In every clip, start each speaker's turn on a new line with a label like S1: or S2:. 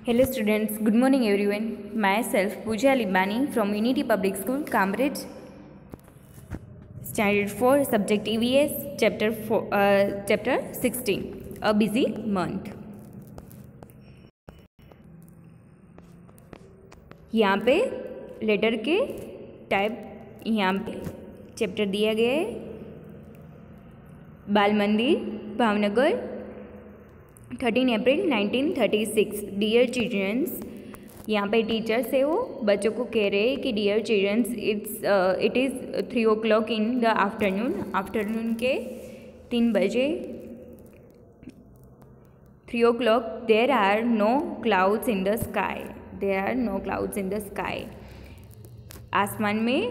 S1: Hello students, good morning everyone. Myself Pooja Libani from Unity Public School, Cambridge. Standard 4, Subject EVS, Chapter 16, A Busy Month. यहाँ पे letter के type यहाँ पे chapter दिया गया है। बाल मंदिर भावनगर 13 अप्रैल 1936। डियर चिल्ड्रंस, यहाँ पे टीचर्स है वो बच्चों को कह रहे हैं कि dear childrens it is 3 o'clock in the afternoon के 3 बजे 3 o'clock there are no clouds in the sky. आसमान में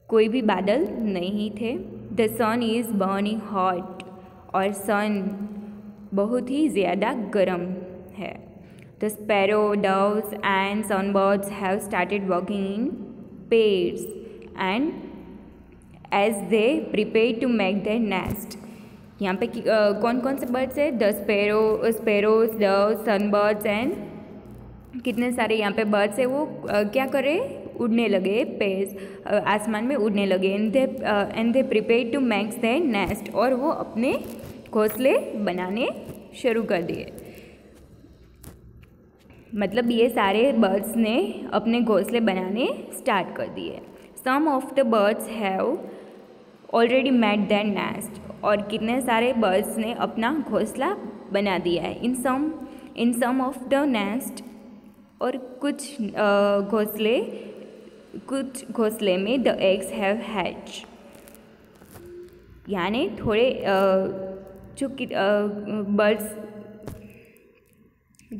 S1: कोई भी बादल नहीं थे। The sun is burning hot, और सन बहुत ही ज़्यादा गर्म है। The sparrow, doves and sunbirds have started working in pairs and as they prepare to make their nest. यहाँ पे कौन कौन से बर्ड्स है? The sparrows, doves, sunbirds and कितने सारे यहाँ पे बर्ड्स है वो क्या करे? उड़ने लगे, पेयर्स आसमान में उड़ने लगे। And they prepare to make their nest, और वो अपने घोंसले बनाने शुरू कर दिए। मतलब ये सारे बर्ड्स ने अपने घोंसले बनाने स्टार्ट कर दिए। Some of the birds have already made their nest, और कितने सारे बर्ड्स ने अपना घोंसला बना दिया है। इन सम ऑफ द नेस्ट, और कुछ घोंसले में द एग्स हैव हैच, यानी थोड़े जो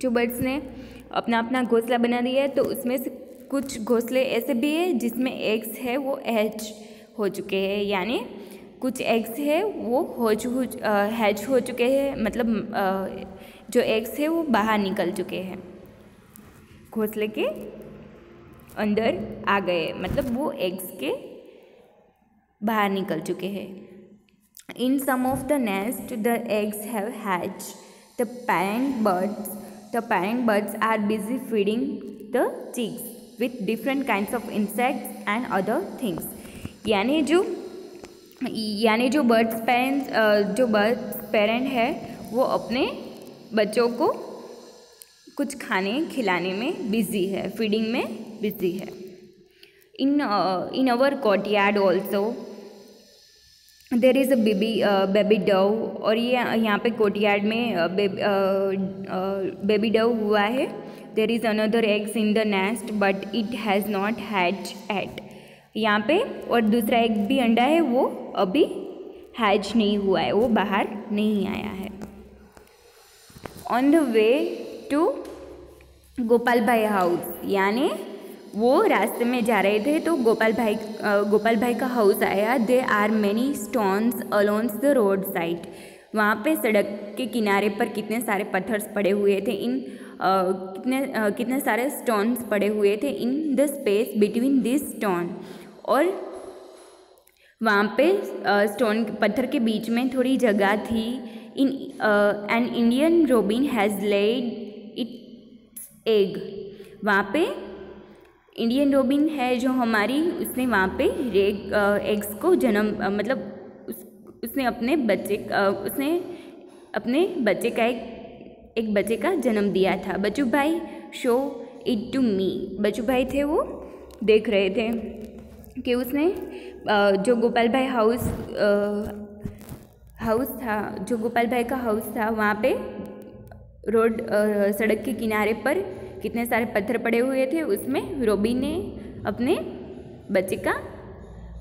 S1: बर्ड्स ने अपना अपना घोंसला बना दिया है, तो उसमें से कुछ घोंसले ऐसे भी है जिसमें एग्स है वो हैच हो चुके हैं, यानी कुछ एग्स है वो हैच हो चुके हैं, मतलब जो एग्स है वो बाहर निकल चुके हैं, घोंसले के अंदर आ गए, मतलब वो एग्स के बाहर निकल चुके हैं। In some of the nest, the eggs have hatched. The parent birds are busy feeding the chicks with different kinds of insects and other things. यानी जो बर्ड्स पेरेंट है वो अपने बच्चों को कुछ खाने खिलाने में बिजी है, फीडिंग में बिजी है। In our courtyard also there is a baby dove, और ये यहाँ पे कोर्टयार्ड में बेबी डव हुआ है। There is another eggs in the nest but it has not hatch yet. यहाँ पे और दूसरा एग भी अंडा है, वो अभी हैच नहीं हुआ है, वो बाहर नहीं आया है। On the way to Gopal bhai house, यानी वो रास्ते में जा रहे थे तो गोपाल भाई का हाउस आया। They are many stones along the road side. वहाँ पे सड़क के किनारे पर कितने सारे पत्थर्स पड़े हुए थे। कितने सारे स्टोन्स पड़े हुए थे in the space between this stone, और वहाँ पे पत्थर के बीच में थोड़ी जगह थी। An Indian robin has laid its egg. वहाँ पे इंडियन रोबिन है जो हमारी, उसने वहाँ पे एग्स को जन्म, मतलब उसने अपने बच्चे का एक बच्चे का जन्म दिया था। बच्चू भाई शो इट टू मी। बच्चू भाई थे वो देख रहे थे कि उसने जो गोपाल भाई गोपाल भाई का हाउस था, वहाँ पे सड़क के किनारे पर कितने सारे पत्थर पड़े हुए थे। उसमें रोबी ने अपने बच्चे का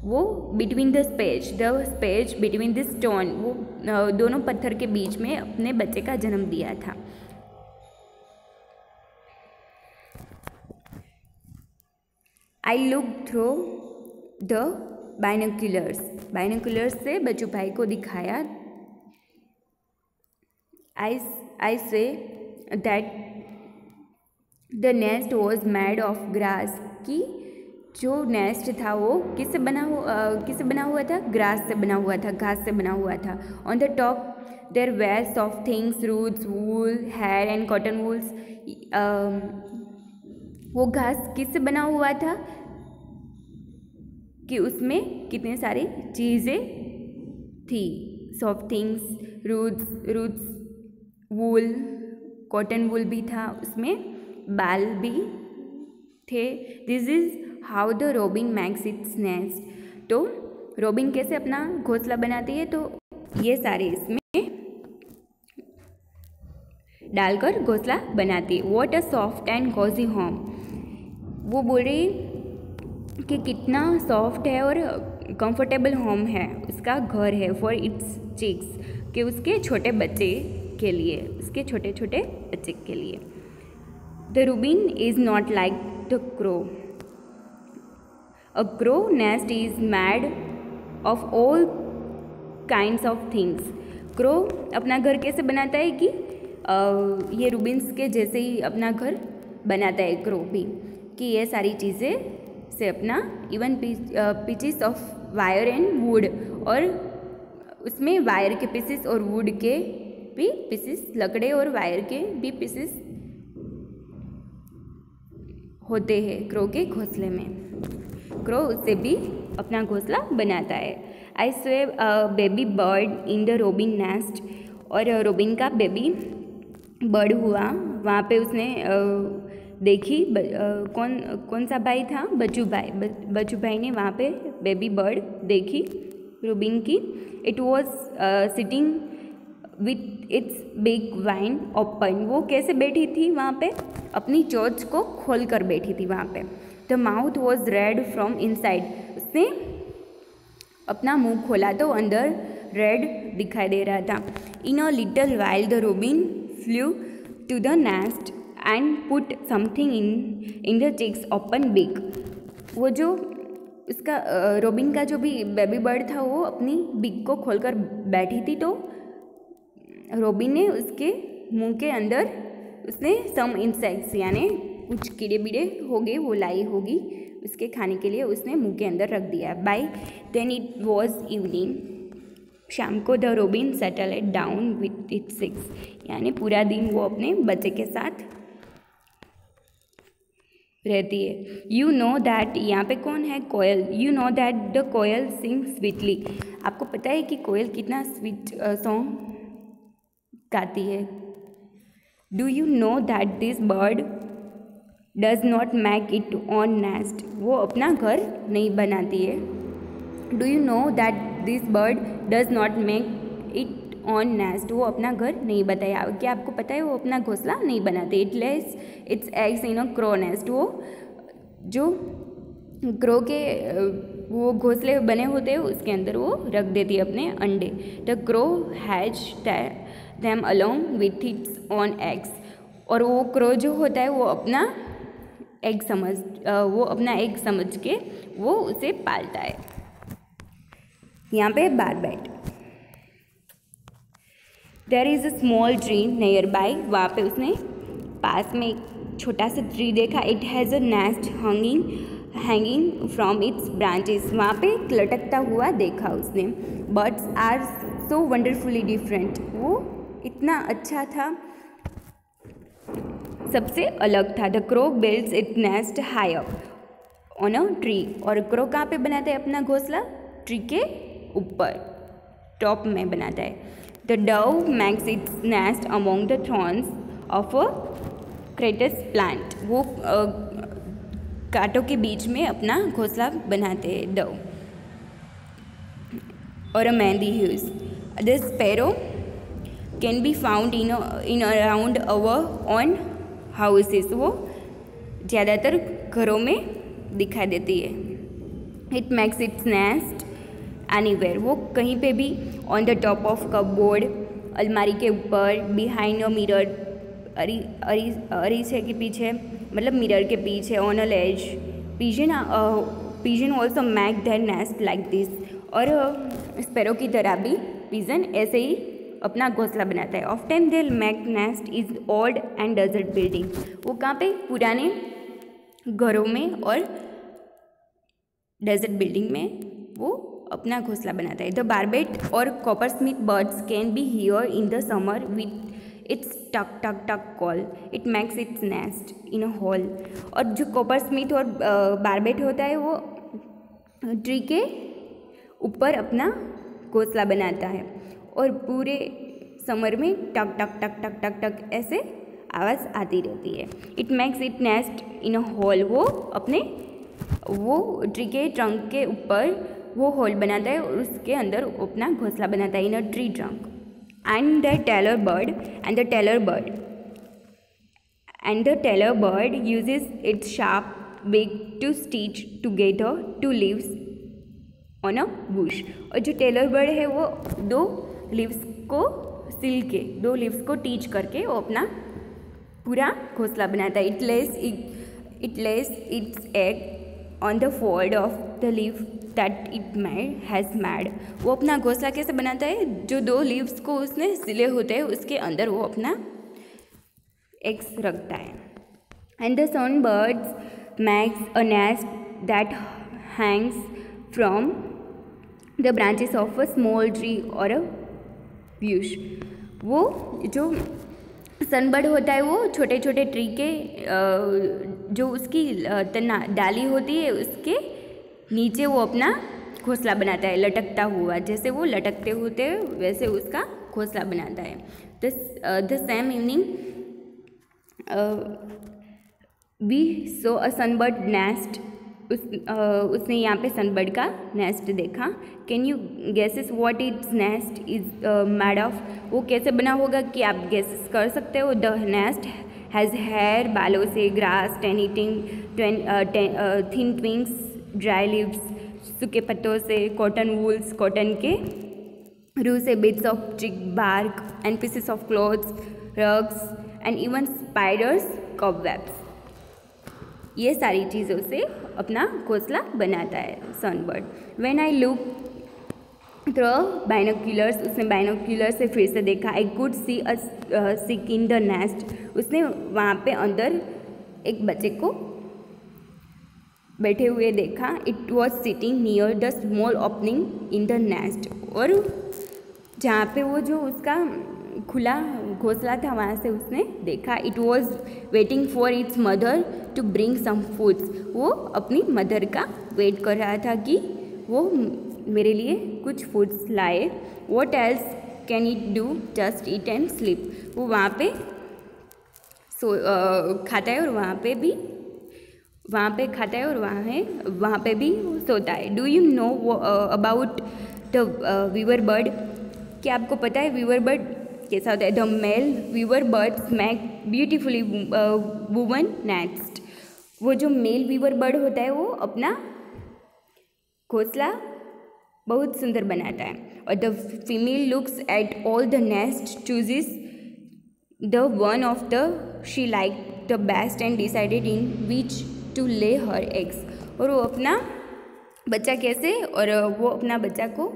S1: वो between the space between the stone, वो दोनों पत्थर के बीच में अपने बच्चे का जन्म दिया था। I look through the binoculars से बच्चू भाई को दिखाया। I saw that the nest was made of grass, कि जो नेस्ट था वो किससे बना हुआ था? ग्रास से बना हुआ था, घास से बना हुआ था। On the top there were soft things, roots, wool, hair and cotton wools. वो घास किससे बना हुआ था कि उसमें कितने सारी चीज़ें थी, सॉफ्ट थिंग्स, रूट्स, वूल, कॉटन वूल भी था, उसमें बाल भी थे। This is how the robin makes its nest. तो रोबिन कैसे अपना घोंसला बनाती है, तो ये सारे इसमें डालकर घोंसला बनाती है। What a soft and cosy home. वो बोल रही कि कितना सॉफ्ट है और कंफर्टेबल होम है, उसका घर है, फॉर इट्स चिक्स, कि उसके छोटे बच्चे के लिए, उसके छोटे छोटे बच्चे के लिए। The Rubin is not like the crow. A crow nest is made of all kinds of things. Crow अपना घर कैसे बनाता है कि ये रूबिन्स के जैसे ही अपना घर बनाता है क्रो भी, कि ये सारी चीज़ें से अपना even pieces of wire and would, और उसमें वायर के पीसेस और वुड के भी पीसेस, लकड़े और वायर के भी पीसेस होते हैं क्रो के घोंसले में। क्रो उससे भी अपना घोंसला बनाता है। I saw baby bird in the robin nest. और रोबिन का बेबी बर्ड हुआ, वहाँ पे उसने देखी कौन सा भाई था, बच्चू भाई। बच्चू भाई ने वहाँ पे बेबी बर्ड देखी रोबिन की। It was sitting with its big wine open. वो कैसे बैठी थी वहाँ पे, अपनी चोंच को खोल कर बैठी थी वहाँ पे। The mouth was red from inside. उसने अपना मुंह खोला तो अंदर रेड दिखाई दे रहा था। In a little while the robin flew to the nest and put something in the chicks open beak. वो जो उसका रोबिन का जो भी बेबी बर्ड था, वो अपनी बिग को खोलकर बैठी थी, तो रोबिन ने उसके मुंह के अंदर उसने सम इंसेक्ट्स, यानी कुछ कीड़े बीड़े हो गए, वो लाई होगी उसके खाने के लिए, उसने मुंह के अंदर रख दिया। By then it was evening. शाम को the robin settled down with its chicks, यानी पूरा दिन वो अपने बच्चे के साथ रहती है। यू नो दैट, यहाँ पे कौन है, koel. You know that the koel sing sweetly. आपको पता है कि कोयल कितना स्वीट सॉन्ग गाती है। Do you know that this bird does not make it on nest. वो अपना घर नहीं बनाती है। Do you know that this bird does not make it on nest. वो अपना घर नहीं बताया। क्या आपको पता है वो अपना घोंसला नहीं बनाते। It less it's eggs in a crow nest. वो जो क्रो के वो घोंसले बने होते हैं उसके अंदर वो रख देती है अपने अंडे। The crow has them along with its on eggs. और वो क्रो जो होता है वो अपना एग समझ के वो उसे पालता है। यहाँ पे barbet. There is a small tree nearby. वहाँ पे उसने पास में एक छोटा सा ट्री देखा। It has a nest hanging from its branches. वहाँ पे लटकता हुआ देखा उसने। Birds are so wonderfully different. वो इतना अच्छा था, सबसे अलग था। The crow builds it nest high up on a tree. और क्रो कहाँ पे बनाता है अपना घोंसला, ट्री के ऊपर टॉप में बनाता है। The Dove makes its nest among the thorns of a crates plant. वो कांटों के बीच में अपना घोंसला बनाते हैं डव। और a mehndi hues. The sparrow can be found in around our own houses. वो ज़्यादातर घरों में दिखाई देती है। It makes its nest anywhere. वो कहीं पे भी, on the top of cupboard, अलमारी के ऊपर, बिहाइंड अ मिरर, अरीसे के पीछे, मतलब मिरर के पीछे, on a ledge. Pigeon also make their nest like this. और स्पैरो की तरह भी पिजन ऐसे ही अपना घोंसला बनाता है। Often they make nest is old and desert building. वो कहाँ पे, पुराने घरों में और डेजर्ट बिल्डिंग में वो अपना घोंसला बनाता है। द बार्बेट और coppersmith birds can be hear in the summer with its tuk tuk tuk call, it makes its nest in a hole. और जो कॉपरस्मिथ और बार्बेट होता है वो ट्री के ऊपर अपना घोंसला बनाता है और पूरे समर में टक टक टक टक टक टक ऐसे आवाज़ आती रहती है। It makes it nest in a hall, वो ट्री के ट्रंक के ऊपर वो होल बनाता है और उसके अंदर अपना घोंसला बनाता है in a tree trunk. And the tailor bird uses its sharp beak to stitch together two leaves on a bush। और जो टेलर बर्ड है वो दो लीव्स को टीच करके वो अपना पूरा घोंसला बनाता है। It less it's egg on the fold of the leave that it has mad. वो अपना घोंसला कैसे बनाता है, जो दो लीव्स को उसने सिले होते हैं उसके अंदर वो अपना एग्स रखता है। And the sun birds makes a nest that hangs from the branches of a small tree और अ ब्यूश। वो जो सनबर्ड होता है वो छोटे छोटे ट्री के जो उसकी डाली होती है उसके नीचे वो अपना घोंसला बनाता है लटकता हुआ, जैसे वो लटकते होते हैं वैसे उसका घोंसला बनाता है। The same evening we saw a sunbird nest. उसने यहाँ पे सनबर्ड का नेस्ट देखा। Can you guesses what its nest is made of. वो कैसे बना होगा कि आप गेसेस कर सकते हो। द नेस्ट हैज़ हेयर, बालों से, grass, thin twigs, dry leaves, सूखे पत्तों से, कॉटन वूल्स, कॉटन के रूह से, bits of thick bark and pieces of cloths, rags and even spiders, cobwebs. ये सारी चीज़ों से अपना घोंसला बनाता है sunbird. When I look through binoculars, उसने बाइनोक्यूलर से फिर से देखा। I could see a chick in the nest. उसने वहाँ पे अंदर एक बच्चे को बैठे हुए देखा। It was sitting near the small opening in the nest. और जहाँ पे वो जो उसका खुला घोंसला था वहाँ से उसने देखा। It was waiting for its mother to bring some foods. वो अपनी मदर का वेट कर रहा था कि वो मेरे लिए कुछ फूड्स लाए। What else can it do, just eat and sleep. वो वहाँ पे खाता है और वहाँ पे भी सोता है। Do you know about the weaver bird. क्या आपको पता है वीवर बर्ड कैसा होता है। The male weaver birds make beautifully woven nest. वो जो मेल वीवर बर्ड होता है वो अपना घोंसला बहुत सुंदर बनाता है। और the female looks at all the nest, chooses the one of the she like the best and decided in which to lay her eggs. और वो अपना बच्चा कैसे, और वो अपना बच्चा को,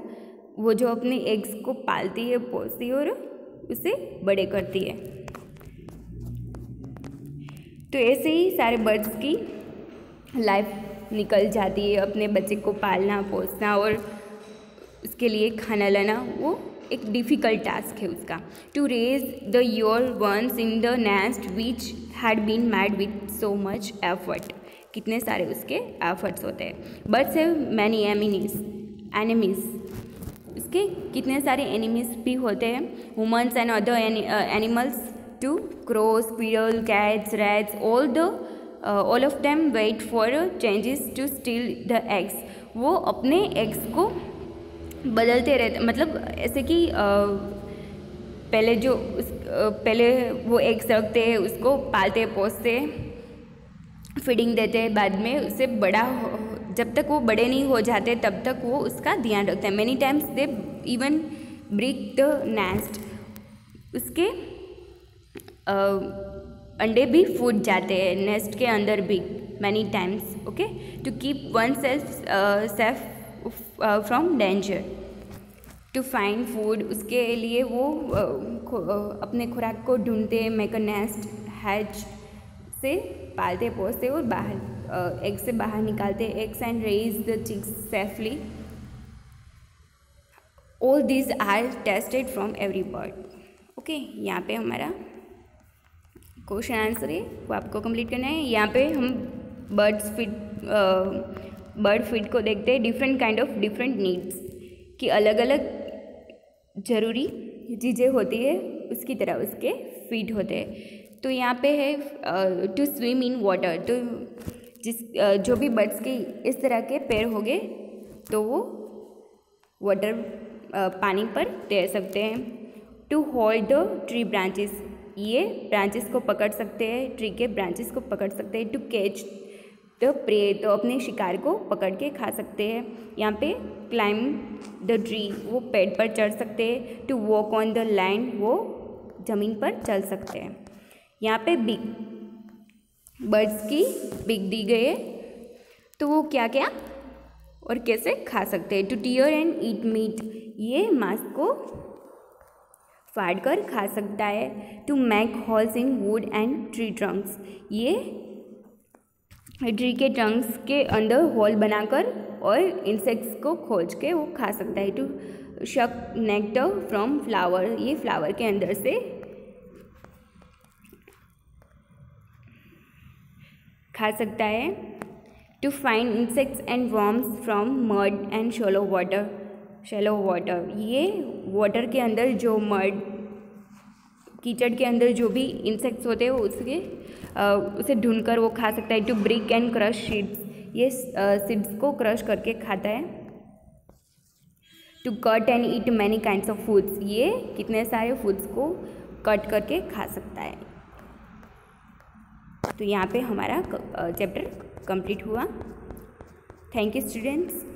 S1: वो जो अपने एग्स को पालती है, पोसती है और उसे बड़े करती है। तो ऐसे ही सारे बर्ड्स की लाइफ निकल जाती है। अपने बच्चे को पालना, पोसना और उसके लिए खाना लाना वो एक डिफ़िकल्ट टास्क है उसका। टू रेज द योर ones in the nest which had been made with so much effort. कितने सारे उसके एफर्ट्स होते हैं। Birds have many enemies. उसके कितने सारे एनिमीज भी होते हैं। Humans and other animals too, crow, squirrel, cats, rats, all of them wait for chances to steal the eggs. वो अपने एग्स को बदलते रहते, मतलब ऐसे कि पहले वो एग्स रखते हैं, उसको पालते पोसते, फीडिंग देते हैं, बाद में उसे जब तक वो बड़े नहीं हो जाते तब तक वो उसका ध्यान रखते हैं। Many times they even break the nest. उसके अंडे भी फूट जाते हैं नेस्ट के अंदर भी many times. Okay, to keep one safe from danger, to find food. उसके लिए वो अपने खुराक को ढूंढते, मेक अ नेस्ट, हैच से पालते पोसते और बाहर एग से बाहर निकालते eggs and raise the chicks safely all these are tested from every bird. Okay, यहाँ पे हमारा क्वेश्चन आंसर है वो आपको कंप्लीट करना है। यहाँ पे हम बर्ड फीड को देखते हैं, different kind of different needs कि अलग अलग ज़रूरी चीज़ें होती है उसकी तरह उसके फीड होते हैं। तो यहाँ पे है टू स्विम इन वाटर, तो जो भी बर्ड्स के इस तरह के पैर होंगे तो वो वाटर पानी पर तैर सकते हैं। To hold the tree branches, ये ब्रांचेस को पकड़ सकते हैं, ट्री के ब्रांचेस को पकड़ सकते हैं। टू कैच द प्रे, तो अपने शिकार को पकड़ के खा सकते हैं। यहाँ पे क्लाइंब द ट्री, वो पेड़ पर चढ़ सकते हैं। To walk on the land, वो ज़मीन पर चल सकते हैं। यहाँ पे बिग बर्ड्स की बिग दी गई है, तो वो क्या क्या और कैसे खा सकते हैं। To tear and eat meat, ये मांस को फाड़ कर खा सकता है। To make holes in wood and tree trunks, ये ट्री के ट्रंक्स के अंदर होल बनाकर और इंसेक्ट्स को खोज के वो खा सकता है। To suck nectar from flower, ये फ्लावर के अंदर से खा सकता है। To find insects and worms from mud and shallow water, ये वाटर के अंदर जो मड कीचड़ के अंदर जो भी इंसेक्ट्स होते हैं उसे ढूंढकर वो खा सकता है। To break and crush seeds, ये सीड्स को क्रश करके खाता है। To cut and eat many kinds of foods, ये कितने सारे फूड्स को कट करके खा सकता है। तो यहाँ पे हमारा चैप्टर कंप्लीट हुआ। Thank you students.